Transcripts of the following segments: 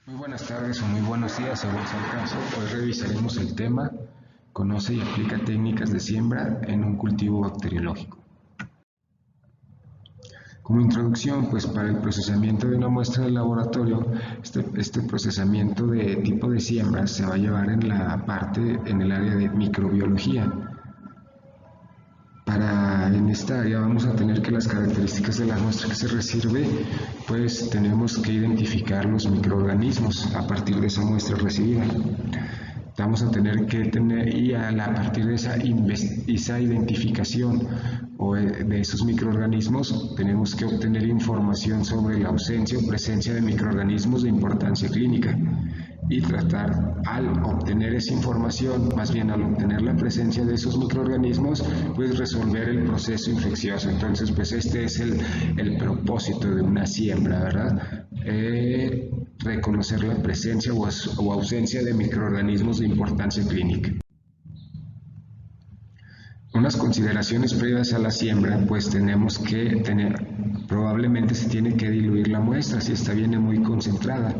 Muy buenas tardes o muy buenos días, según sea el caso. Hoy revisaremos el tema Conoce y aplica técnicas de siembra en un cultivo bacteriológico. Como introducción, pues para el procesamiento de una muestra de laboratorio, este procesamiento de tipo de siembra se va a llevar en el área de microbiología. En esta área vamos a tener que las características de la muestra que se recibe, pues tenemos que identificar los microorganismos a partir de esa muestra recibida. Vamos a tener que tener, a partir de esa identificación de esos microorganismos, tenemos que obtener información sobre la ausencia o presencia de microorganismos de importancia clínica y tratar, al obtener esa información, más bien al obtener la presencia de esos microorganismos, pues resolver el proceso infeccioso. Entonces, pues este es el propósito de una siembra, ¿verdad? Reconocer la presencia o ausencia de microorganismos de importancia clínica. Unas consideraciones previas a la siembra, pues tenemos que probablemente se tiene que diluir la muestra si esta viene muy concentrada.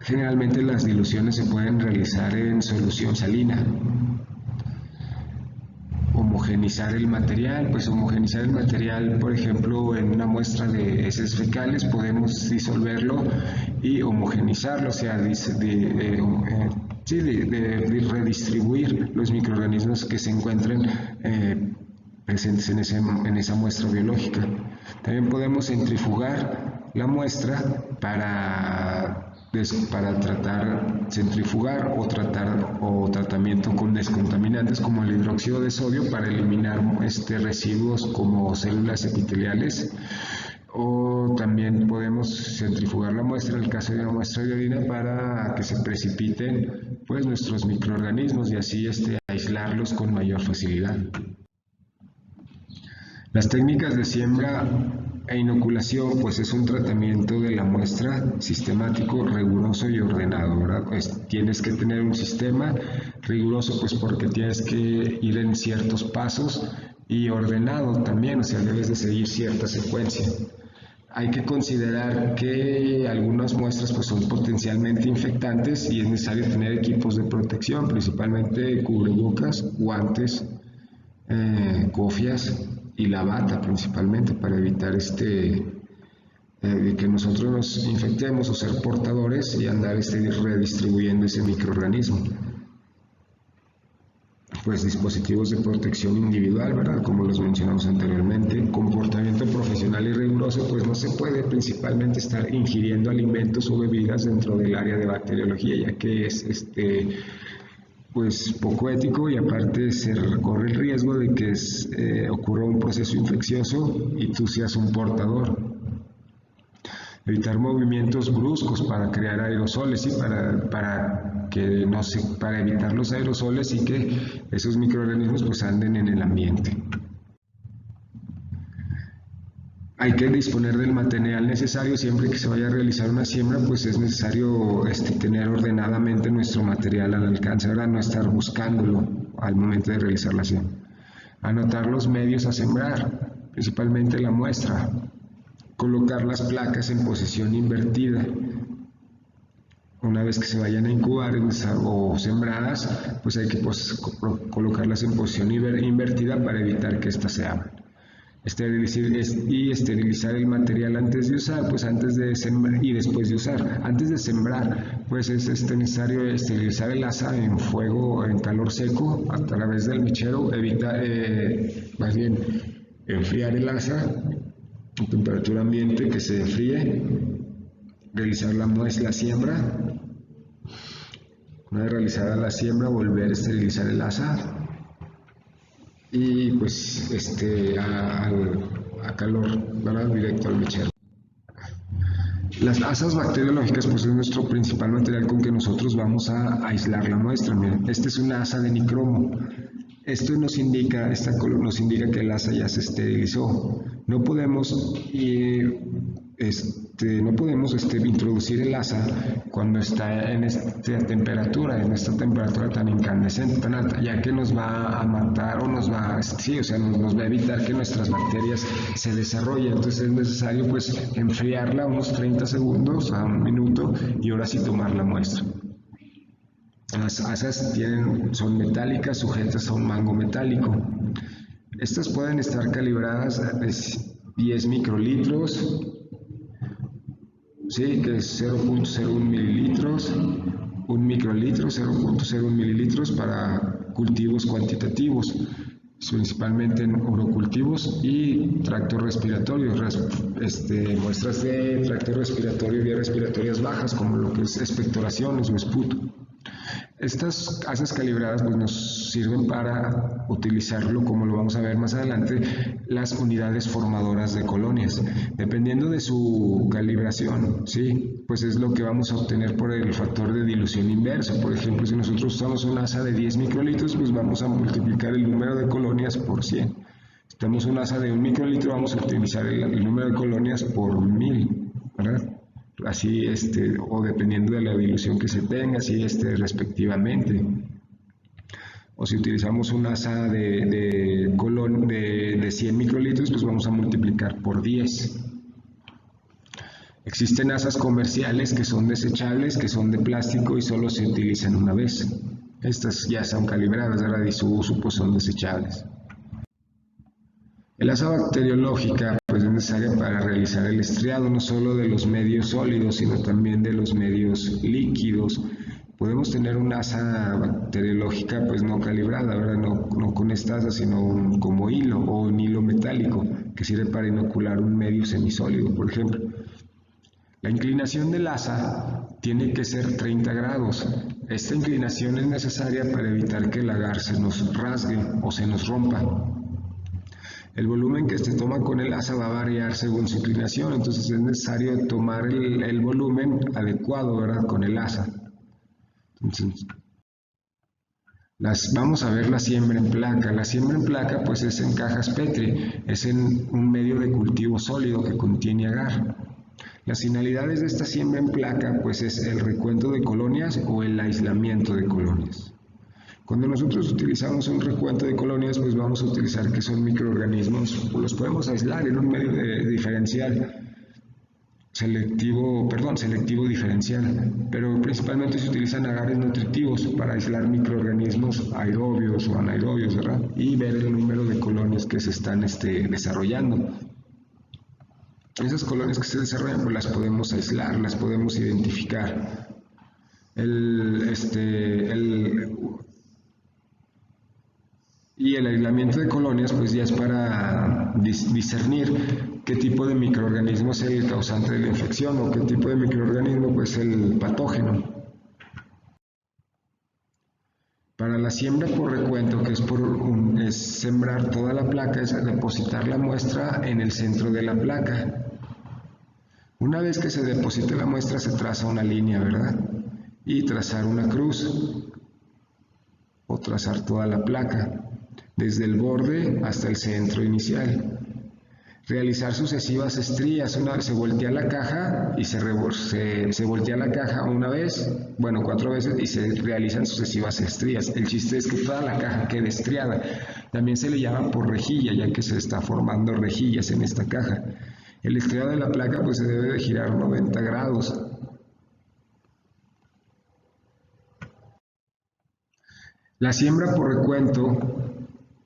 Generalmente las diluciones se pueden realizar en solución salina. Homogenizar el material, pues homogenizar el material, por ejemplo, en una muestra de heces fecales podemos disolverlo y homogenizarlo, o sea, redistribuir los microorganismos que se encuentren presentes en esa muestra biológica. También podemos centrifugar la muestra para centrifugar o tratamiento con descontaminantes como el hidróxido de sodio para eliminar residuos como células epiteliales, o también podemos centrifugar la muestra en el caso de una muestra de orina para que se precipiten pues nuestros microorganismos y así aislarlos con mayor facilidad. Las técnicas de siembra e inoculación, pues es un tratamiento de la muestra sistemático, riguroso y ordenado, ¿verdad? Pues tienes que tener un sistema riguroso, pues porque tienes que ir en ciertos pasos, y ordenado también, o sea, debes de seguir cierta secuencia. Hay que considerar que algunas muestras pues son potencialmente infectantes y es necesario tener equipos de protección, principalmente cubrebocas, guantes, cofias y la bata principalmente para evitar que nosotros nos infectemos o ser portadores y andar redistribuyendo ese microorganismo. Pues dispositivos de protección individual, ¿verdad? Como los mencionamos anteriormente. Comportamiento profesional y riguroso, pues no se puede principalmente estar ingiriendo alimentos o bebidas dentro del área de bacteriología, ya que es pues poco ético y aparte se corre el riesgo de que ocurra un proceso infeccioso y tú seas un portador. Evitar movimientos bruscos para crear aerosoles y para evitar los aerosoles y que esos microorganismos pues anden en el ambiente. Hay que disponer del material necesario siempre que se vaya a realizar una siembra, pues es necesario tener ordenadamente nuestro material al alcance, ¿verdad? No estar buscándolo al momento de realizar la siembra. Anotar los medios a sembrar, principalmente la muestra. Colocar las placas en posición invertida. Una vez que se vayan a incubar o sembradas, pues hay que colocarlas en posición invertida para evitar que éstas se abran. Esterilizar el material antes de usar, pues antes de sembrar y después de usar. Antes de sembrar, pues es necesario esterilizar el asa en fuego, en calor seco, a través del mechero, enfriar el asa a temperatura ambiente, que se enfríe, realizar la siembra. Una vez realizada la siembra, volver a esterilizar el asa y pues a calor, ¿verdad? Directo al mechero. Las asas bacteriológicas pues es nuestro principal material con que nosotros vamos a aislar la muestra. Miren, esta es una asa de nicromo. Esto nos indica que el asa ya se esterilizó. No podemos no podemos introducir el asa cuando está en esta temperatura tan incandescente, tan alta, ya que nos va a matar o nos va a evitar que nuestras bacterias se desarrollen. Entonces es necesario pues enfriarla unos 30 segundos a un minuto y ahora sí tomar la muestra. Las asas son metálicas, sujetas a un mango metálico. Estas pueden estar calibradas a 10 microlitros, ¿sí? Que es 0.01 mililitros, 1 microlitro, 0.01 mililitros para cultivos cuantitativos, principalmente en urocultivos y tracto respiratorio, muestras de tracto respiratorio y vías respiratorias bajas, como lo que es expectoraciones o esputo. Estas asas calibradas pues, nos sirven para utilizarlo, como lo vamos a ver más adelante, las unidades formadoras de colonias. Dependiendo de su calibración, ¿sí? Pues es lo que vamos a obtener por el factor de dilución inversa. Por ejemplo, si nosotros usamos una asa de 10 microlitros, pues vamos a multiplicar el número de colonias por 100. Si tenemos una asa de 1 microlitro, vamos a optimizar el número de colonias por 1000, ¿verdad? Así, o dependiendo de la dilución que se tenga, así, respectivamente. O si utilizamos una asa de 100 microlitros, pues vamos a multiplicar por 10. Existen asas comerciales que son desechables, que son de plástico y solo se utilizan una vez. Estas ya son calibradas, ¿verdad? Y su uso pues son desechables. El asa bacteriológica pues, es necesaria para realizar el estriado no solo de los medios sólidos, sino también de los medios líquidos. Podemos tener una asa bacteriológica pues no calibrada, ¿verdad? No con esta asa, sino como hilo o un hilo metálico que sirve para inocular un medio semisólido, por ejemplo. La inclinación del asa tiene que ser 30 grados. Esta inclinación es necesaria para evitar que el agar se nos rasgue o se nos rompa. El volumen que se toma con el asa va a variar según su inclinación, entonces es necesario tomar el volumen adecuado, ¿verdad? Con el asa. Entonces, vamos a ver la siembra en placa. La siembra en placa pues es en cajas Petri, es en un medio de cultivo sólido que contiene agar. Las finalidades de esta siembra en placa pues es el recuento de colonias o el aislamiento de colonias. Cuando nosotros utilizamos un recuento de colonias, pues vamos a utilizar que son microorganismos, los podemos aislar en un medio selectivo diferencial, pero principalmente se utilizan agares nutritivos para aislar microorganismos aerobios o anaerobios, ¿verdad? Y ver el número de colonias que se están desarrollando. Esas colonias que se desarrollan, pues las podemos aislar, las podemos identificar. Y el aislamiento de colonias pues ya es para discernir qué tipo de microorganismo es el causante de la infección o qué tipo de microorganismo pues el patógeno. Para la siembra por recuento, que es sembrar toda la placa, es depositar la muestra en el centro de la placa. Una vez que se deposite la muestra se traza una línea, ¿verdad? Y trazar una cruz o trazar toda la placa, desde el borde hasta el centro inicial. Realizar sucesivas estrías. Una vez se voltea la caja y se voltea la caja una vez, 4 veces, y se realizan sucesivas estrías. El chiste es que toda la caja quede estriada. También se le llama por rejilla, ya que se está formando rejillas en esta caja. El estriado de la placa pues se debe de girar 90 grados. La siembra por recuento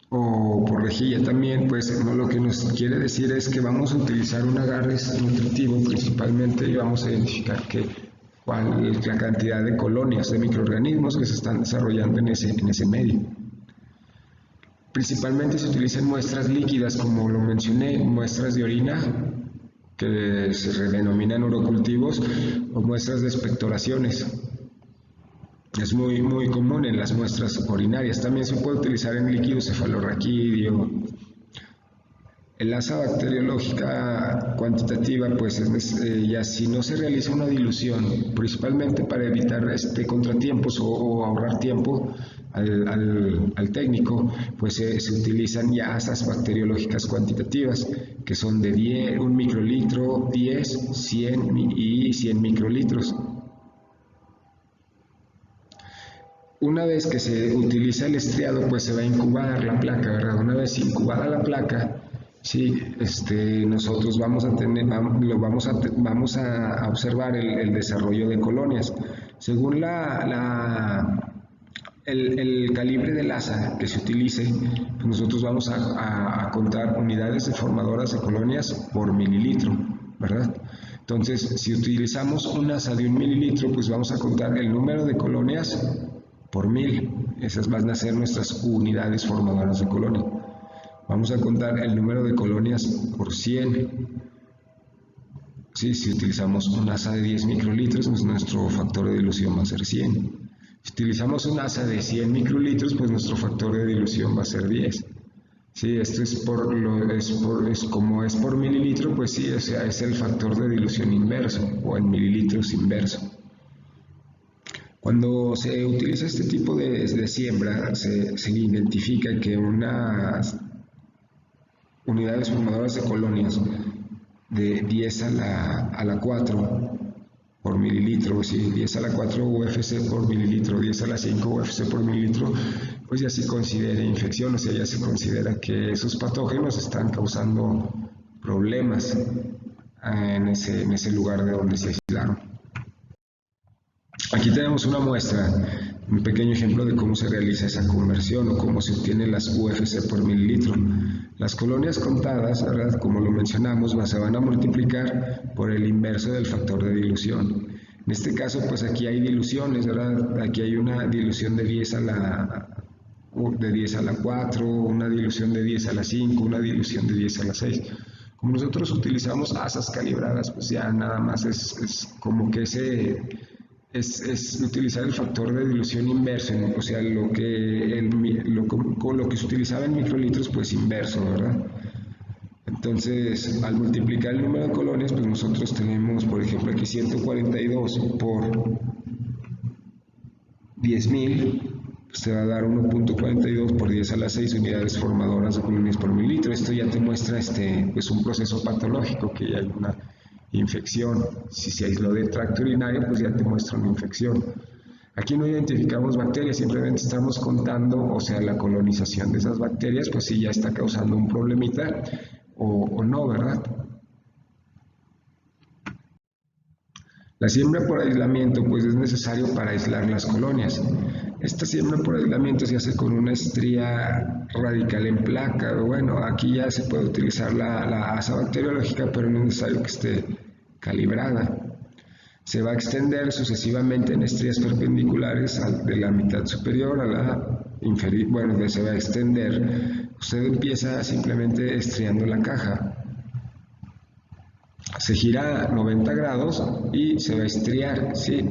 o por rejilla también, pues lo que nos quiere decir es que vamos a utilizar un agar nutritivo principalmente y vamos a identificar cuál es la cantidad de colonias de microorganismos que se están desarrollando en ese medio. Principalmente se utilizan muestras líquidas, como lo mencioné, muestras de orina, que se denominan urocultivos, o muestras de expectoraciones. Es muy común en las muestras urinarias. También se puede utilizar en líquido cefalorraquídeo. El asa bacteriológica cuantitativa, pues ya si no se realiza una dilución, principalmente para evitar contratiempos o ahorrar tiempo al técnico, pues se utilizan ya asas bacteriológicas cuantitativas, que son de 1 microlitro, 10, 100 y 100 microlitros. Una vez que se utiliza el estriado, pues se va a incubar la placa, ¿verdad? Una vez incubada la placa, sí, nosotros vamos a observar el desarrollo de colonias. Según el calibre del asa que se utilice, pues nosotros vamos a contar unidades formadoras de colonias por mililitro, ¿verdad? Entonces, si utilizamos un asa de 1 mililitro, pues vamos a contar el número de colonias por 1000. Esas van a ser nuestras unidades formadoras de colonia. Vamos a contar el número de colonias por 100. Sí, si utilizamos un asa de 10 microlitros, pues nuestro factor de dilución va a ser 100. Si utilizamos un asa de 100 microlitros, pues nuestro factor de dilución va a ser 10. Sí, esto como es por mililitro, pues sí, o sea, es el factor de dilución inverso o en mililitros inverso. Cuando se utiliza este tipo de siembra, se identifica que unas unidades formadoras de colonias de 10 a la 4 por mililitro, ¿sí? 10 a la 4 UFC por mililitro, 10 a la 5 UFC por mililitro, pues ya se considera infección, o sea, ya se considera que esos patógenos están causando problemas en ese lugar de donde se aislaron. Aquí tenemos una muestra, un pequeño ejemplo de cómo se realiza esa conversión o cómo se obtienen las UFC por mililitro. Las colonias contadas, ¿verdad? Como lo mencionamos, se van a multiplicar por el inverso del factor de dilución. En este caso, pues aquí hay diluciones, ¿verdad? Aquí hay una dilución de 10 a la 4, una dilución de 10 a la 5, una dilución de 10 a la 6. Como nosotros utilizamos asas calibradas, pues ya nada más es como que es utilizar el factor de dilución inverso, o sea, lo que se utilizaba en microlitros, pues inverso, ¿verdad? Entonces, al multiplicar el número de colonias, pues nosotros tenemos, por ejemplo, aquí 142 por 10.000, pues te va a dar 1.42 por 10 a la 6 unidades formadoras de colonias por mililitro. Esto ya te muestra pues un proceso patológico, que ya hay una infección. Si se aisló de tracto urinario, pues ya te muestra una infección. Aquí no identificamos bacterias, simplemente estamos contando, o sea, la colonización de esas bacterias, pues si ya está causando un problemita o no, ¿verdad? La siembra por aislamiento, pues es necesario para aislar las colonias. Esta siembra por aislamiento se hace con una estría radical en placa. Bueno, aquí ya se puede utilizar la asa bacteriológica, pero no es necesario que esté calibrada. Se va a extender sucesivamente en estrías perpendiculares de la mitad superior a la inferior. Bueno, se va a extender. Usted empieza simplemente estriando la caja. Se gira 90 grados y se va a estriar, ¿sí?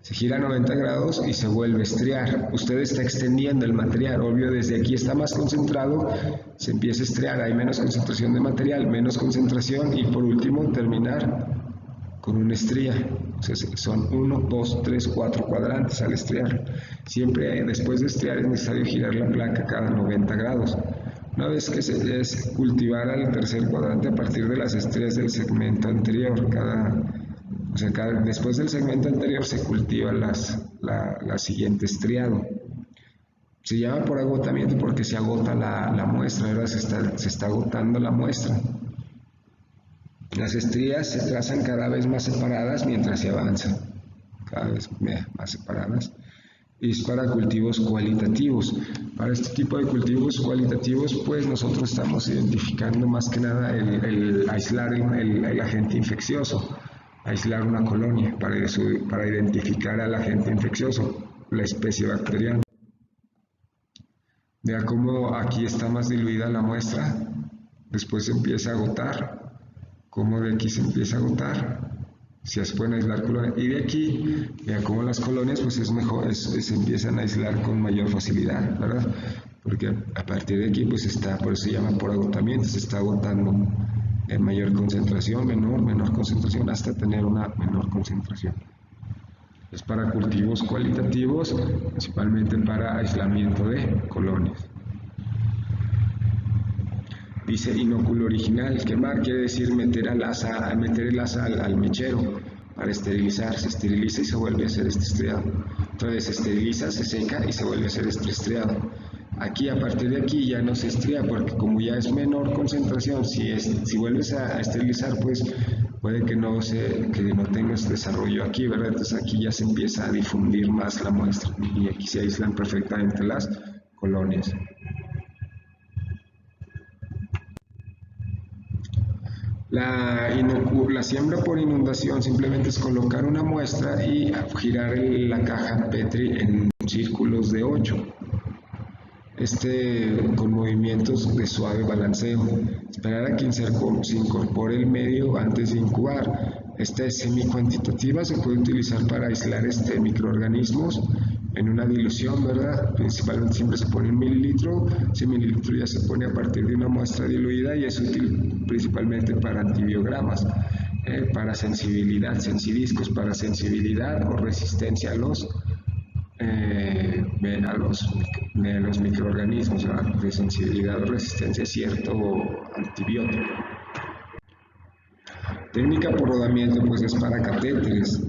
Se gira 90 grados y se vuelve a estriar. Usted está extendiendo el material, obvio, desde aquí está más concentrado, se empieza a estriar, hay menos concentración de material, menos concentración y por último terminar con una estría. O sea, son 1, 2, 3, 4 cuadrantes al estriar. Siempre después de estriar es necesario girar la placa cada 90 grados. Una vez que es cultivar al tercer cuadrante a partir de las estrías del segmento anterior. Después del segmento anterior se cultiva la siguiente estriado. Se llama por agotamiento porque se agota la muestra, ¿verdad? Se está agotando la muestra. Las estrías se trazan cada vez más separadas mientras se avanza, cada vez más separadas. Y es para cultivos cualitativos. Para este tipo de cultivos cualitativos, pues nosotros estamos identificando más que nada el aislar el agente infeccioso, aislar una colonia para identificar al agente infeccioso, la especie bacteriana. Vea cómo aquí está más diluida la muestra, después se empieza a agotar, cómo de aquí se empieza a agotar. Si se pueden aislar colonias y de aquí, vea cómo las colonias pues se empiezan a aislar con mayor facilidad, ¿verdad? porque a partir de aquí pues por eso se llama por agotamiento, se está agotando en mayor concentración, menor concentración, hasta tener una menor concentración. Es para cultivos cualitativos, principalmente para aislamiento de colonias. Dice inóculo original, quemar quiere decir meter el asa al mechero para esterilizar, se esteriliza y se vuelve a ser estriado. Entonces se esteriliza, se seca y se vuelve a ser estriado. Aquí, a partir de aquí ya no se estría, porque como ya es menor concentración, si vuelves a esterilizar, pues puede que no tengas desarrollo aquí, ¿verdad? Entonces aquí ya se empieza a difundir más la muestra y aquí se aíslan perfectamente las colonias. La siembra por inundación simplemente es colocar una muestra y girar la caja Petri en círculos de 8. Con movimientos de suave balanceo. Esperar a que se incorpore el medio antes de incubar. Esta es semi-cuantitativa, se puede utilizar para aislar microorganismos en una dilución, ¿verdad? Principalmente siempre se pone 1 mililitro, ese mililitro ya se pone a partir de una muestra diluida y es útil principalmente para antibiogramas, para sensibilizcos, para sensibilidad o resistencia a los microorganismos, de sensibilidad o resistencia a cierto antibiótico. Técnica por rodamiento, pues es para catéteres.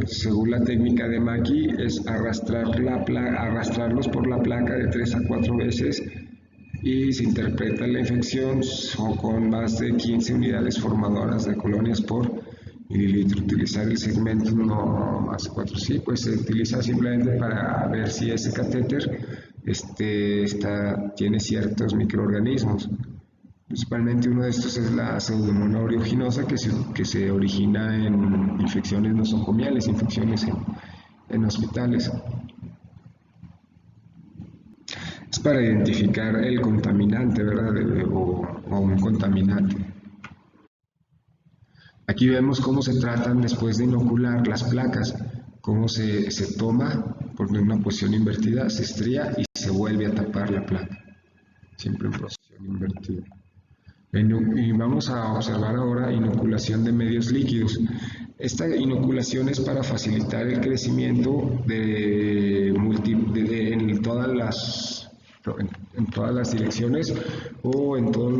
Según la técnica de Mackie, es arrastrarlos por la placa de 3 a 4 veces y se interpreta la infección con más de 15 unidades formadoras de colonias por mililitro. Utilizar el segmento no más 4, sí, pues se utiliza simplemente para ver si ese catéter tiene ciertos microorganismos. Principalmente uno de estos es la Pseudomonas aeruginosa que se origina en infecciones nosocomiales, infecciones en hospitales. Es para identificar el contaminante, ¿verdad? O un contaminante. Aquí vemos cómo se tratan después de inocular las placas, cómo se toma por una posición invertida, se estría y se vuelve a tapar la placa, siempre en posición invertida. Y vamos a observar ahora inoculación de medios líquidos. Esta inoculación es para facilitar el crecimiento en todas las direcciones o en todos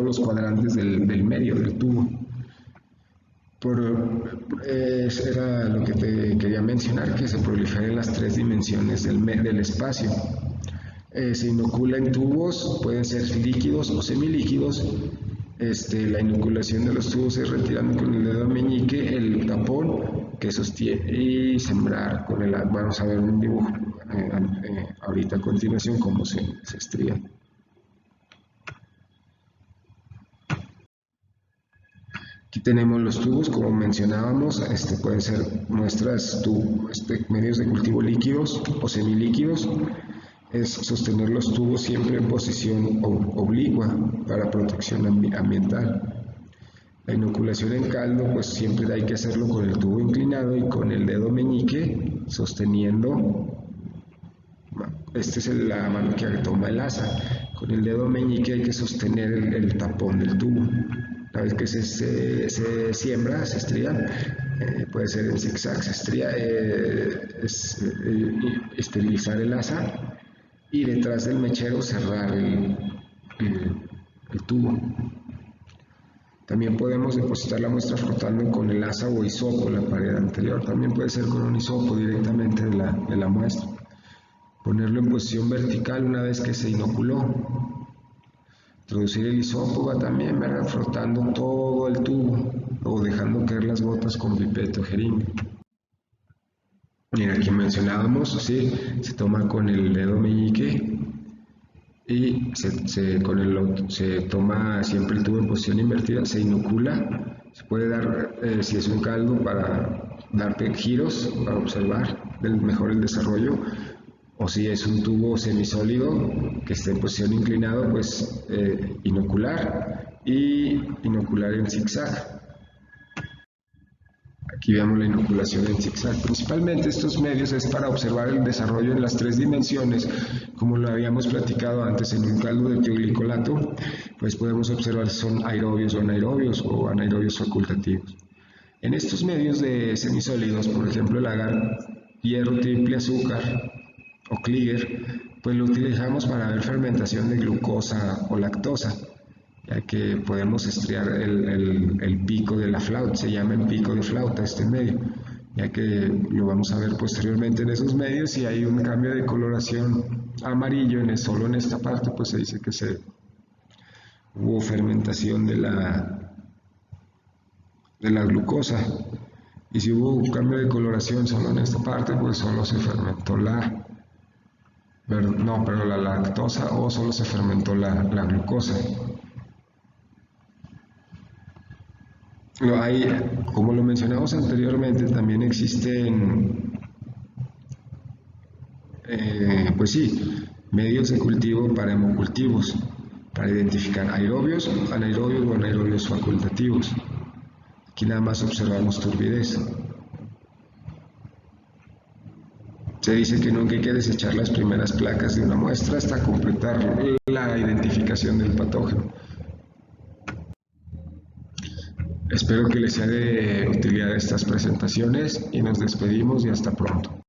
los cuadrantes del medio del tubo. Era lo que te quería mencionar, que se proliferen las 3 dimensiones del espacio. Se inocula en tubos, pueden ser líquidos o semilíquidos. La inoculación de los tubos es retirando con el dedo meñique el tapón que sostiene y sembrar con vamos a ver un dibujo ahorita a continuación cómo se estría. Aquí tenemos los tubos, como mencionábamos, pueden ser muestras, medios de cultivo líquidos o semilíquidos. Es sostener los tubos siempre en posición oblicua para protección ambiental. La inoculación en caldo, pues siempre hay que hacerlo con el tubo inclinado y con el dedo meñique sosteniendo. Esta es la mano que toma el asa. Con el dedo meñique hay que sostener el tapón del tubo. Una vez que se siembra, se estría, puede ser en zigzag, se estría, esterilizar el asa y detrás del mechero cerrar el tubo. También podemos depositar la muestra frotando con el asa o hisopo la pared anterior. También puede ser con un hisopo directamente de la muestra. Ponerlo en posición vertical una vez que se inoculó. Introducir el hisopo también, ¿verdad? Frotando todo el tubo o dejando caer las gotas con pipeta o jeringa. Mira, aquí mencionábamos, ¿sí? Se toma con el dedo meñique y se toma siempre el tubo en posición invertida, se inocula, se puede dar, si es un caldo, para darte giros, para observar mejor el desarrollo, o si es un tubo semisólido que esté en posición inclinado, pues inocular y inocular en zigzag. Aquí vemos la inoculación en zigzag. Principalmente estos medios es para observar el desarrollo en las 3 dimensiones, como lo habíamos platicado antes en un caldo de tioglicolato, pues podemos observar si son aerobios o anaerobios facultativos. En estos medios de semisólidos, por ejemplo el agar, hierro triple azúcar o Kliger, pues lo utilizamos para ver fermentación de glucosa o lactosa, ya que podemos estriar el pico de la flauta, se llama el pico de flauta este medio, ya que lo vamos a ver posteriormente en esos medios. Y hay un cambio de coloración amarillo solo en esta parte, pues se dice que hubo fermentación de la glucosa. Y si hubo un cambio de coloración solo en esta parte, pues solo se fermentó la lactosa, o solo se fermentó la glucosa. Como lo mencionamos anteriormente, también existen, pues sí, medios de cultivo para hemocultivos, para identificar aerobios, anaerobios o anaerobios facultativos. Aquí nada más observamos turbidez. Se dice que nunca hay que desechar las primeras placas de una muestra hasta completar la identificación del patógeno. Espero que les sea de utilidad estas presentaciones y nos despedimos y hasta pronto.